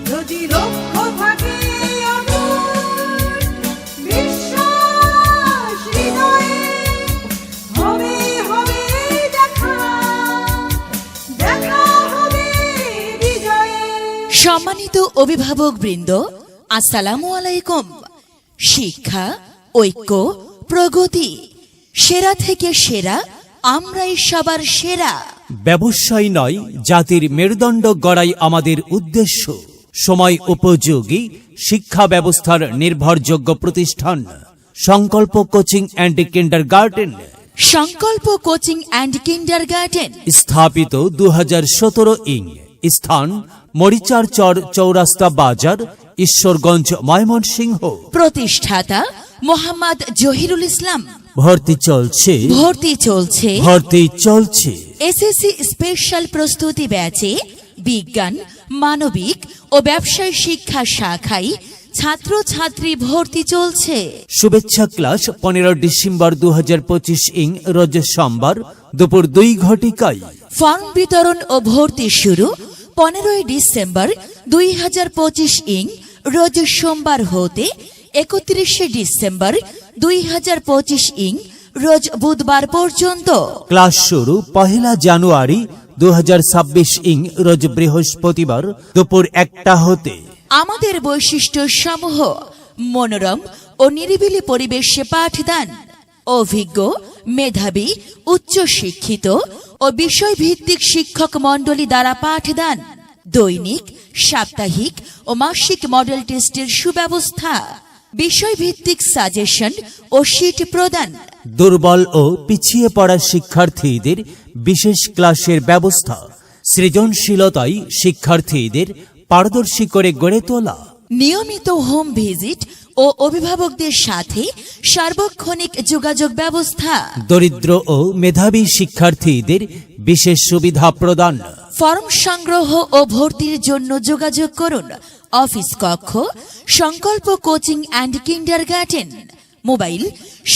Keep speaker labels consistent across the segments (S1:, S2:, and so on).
S1: যদি লক্ষ্য থাকে অটুট, বিশ্বাস হৃদয়ে, হবে হবে দেখা, দেখা হবে বিজয়ে।
S2: সম্মানিত অভিভাবক বৃন্দ, আসসালামু আলাইকুম। শিক্ষা, ঐক্য, প্রগতি, সেরা থেকে সেরা, আমরাই সবার সেরা।
S3: ব্যবসায় নয়, জাতির মেরুদণ্ড গড়াই আমাদের উদ্দেশ্য। সময় উপযোগী শিক্ষা ব্যবস্থার নির্ভরযোগ্য প্রতিষ্ঠান সংকল্প কোচিং অ্যান্ড কিন্ডারগার্টেন।
S2: সংকল্প কোচিং অ্যান্ড কিন্ডারগার্টেন
S3: স্থাপিত 2017 ইং। স্থান মরিচার চর, চৌরাস্তা বাজার, ঈশ্বরগঞ্জ, ময়মনসিংহ।
S2: প্রতিষ্ঠাতা মোহাম্মদ জহিরুল ইসলাম।
S3: ভর্তি চলছে,
S2: ভর্তি চলছে।
S3: ভর্তি চলছে।
S2: এসএসসি স্পেশাল প্রস্তুতি ব্যাচে বিজ্ঞান, মানবিক ও ব্যবসায় শিক্ষা শাখায় ছাত্রছাত্রী ভর্তি চলছে।
S3: শুভেচ্ছা ক্লাস 15 ডিসেম্বর 2025 ইং রোজ সোমবার দুপুর 2 ঘটিকায়।
S2: ফর্ম বিতরণ ও ভর্তি শুরু 15 ডিসেম্বর 2025 ইং রোজ সোমবার হতে 31 ডিসেম্বর 2025 ইং রোজ বুধবার পর্যন্ত।
S3: ক্লাস শুরু 1 জানুয়ারি 2026 ইং রোজ বৃহস্পতিবার দুপুর 1টা হতে।
S2: আমাদের বৈশিষ্ট্য সমূহ: মনোরম ও নিরিবিলি পরিবেশে পাঠদান, অভিজ্ঞ, মেধাবী, উচ্চশিক্ষিত ও বিষয়ভিত্তিক শিক্ষক মণ্ডলী দ্বারা পাঠদান, দৈনিক, সাপ্তাহিক ও মাসিক মডেল টেস্টের সুব্যবস্থা, বিষয়ভিত্তিক সাজেশন ও শীট প্রদান,
S3: দুর্বল ও পিছিয়ে পড়া শিক্ষার্থীদের বিশেষ ক্লাসের ব্যবস্থা, সৃজনশীলতায় শিক্ষার্থীদের পারদর্শী করে গড়ে তোলা,
S2: নিয়মিত হোম ভিজিট ও অভিভাবকদের সাথে সার্বক্ষণিক যোগাযোগ ব্যবস্থা,
S3: দরিদ্র ও মেধাবী শিক্ষার্থীদের বিশেষ সুবিধা প্রদান।
S2: ফর্ম সংগ্রহ ও ভর্তির জন্য যোগাযোগ করুন অফিস কক্ষ, সংকল্প কোচিং অ্যান্ড কিন্ডারগার্টেন। মোবাইল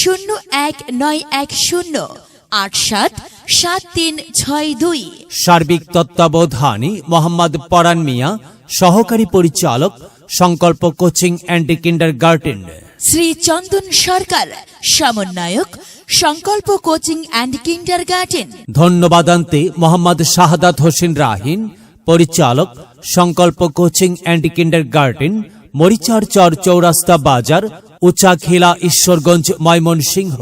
S2: 019108773762।
S3: সার্বিক তত্ত্বাবধানে মোহাম্মদ পরান মিয়া, সহকারী পরিচালক, সংকল্প কোচিং অ্যান্ড কিন্ডারগার্টেন।
S2: শ্রী চন্দন সরকার, সমন্বয়ক, সংকল্প coaching and kindergarten.
S3: ধন্যবাদান্তে Mohammad Shahadat Hossain রাহিন, পরিচালক, সংকল্প কোচিং অ্যান্ড কিন্ডারগার্টেন, মরিচার চর, চৌরাস্তা বাজার, উচাখিলা, ঈশ্বরগঞ্জ, ময়মনসিংহ।